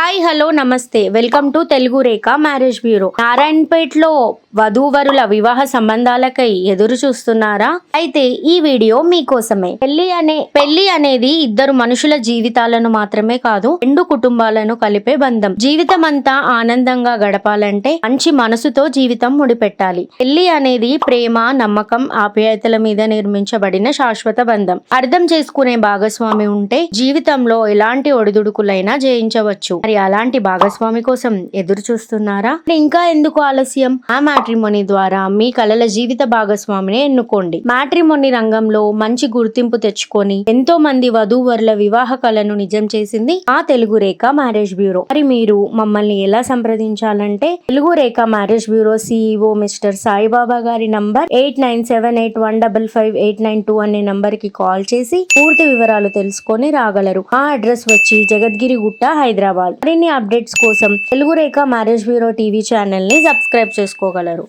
Hi hello నమస్తే welcome to Telugu Rekha marriage bureau. నారాయణపేటలో వధూవరుల వివాహ సంబంధాలకై ఎదురు చూస్తున్నారా? అయితే ఈ వీడియో మీకోసమే. పెళ్లి అనేది ఇద్దరు మనుషుల జీవితాలను మాత్రమే కాదు, రెండు కుటుంబాలను కలిపే బంధం. జీవితం అంతా ఆనందంగా గడపాలంటే మంచి మనసుతో జీవితం ముడిపెట్టాలి. పెళ్లి అనేది ప్రేమ, నమ్మకం, ఆప్యాయతల మీద నిర్మించబడిన శాశ్వత బంధం. అర్థం చేసుకునే భాగస్వామి ఉంటే జీవితంలో ఎలాంటి ఒడిదుడుకులైనా జయించవచ్చు. మరి అలాంటి భాగస్వామి కోసం ఎదురు చూస్తున్నారా? ఇంకా ఎందుకు ఆలస్యం? ఆ మ్యాట్రిమోనీ ద్వారా మీ కలల జీవిత భాగస్వామిని ఎన్నుకోండి. మ్యాట్రిమోనీ రంగంలో మంచి గుర్తింపు తెచ్చుకొని ఎంతో మంది వధూవరుల వివాహ కలను నిజం చేసింది ఆ తెలుగు రేఖ మ్యారేజ్ బ్యూరో. మరి మీరు మమ్మల్ని ఎలా సంప్రదించాలంటే Telugu Rekha marriage bureau CEO mister Saibaba గారి నంబర్ 8978155892 అనే నంబర్ కి కాల్ చేసి పూర్తి వివరాలు తెలుసుకొని రాగలరు. ఆ అడ్రస్ వచ్చి జగద్గిరి గుట్ట, హైదరాబాద్. మరిన్ని అప్డేట్స్ కోసం Telugu Rekha marriage bureau TV channel ని సబ్స్క్రైబ్ చేసుకోగలరు.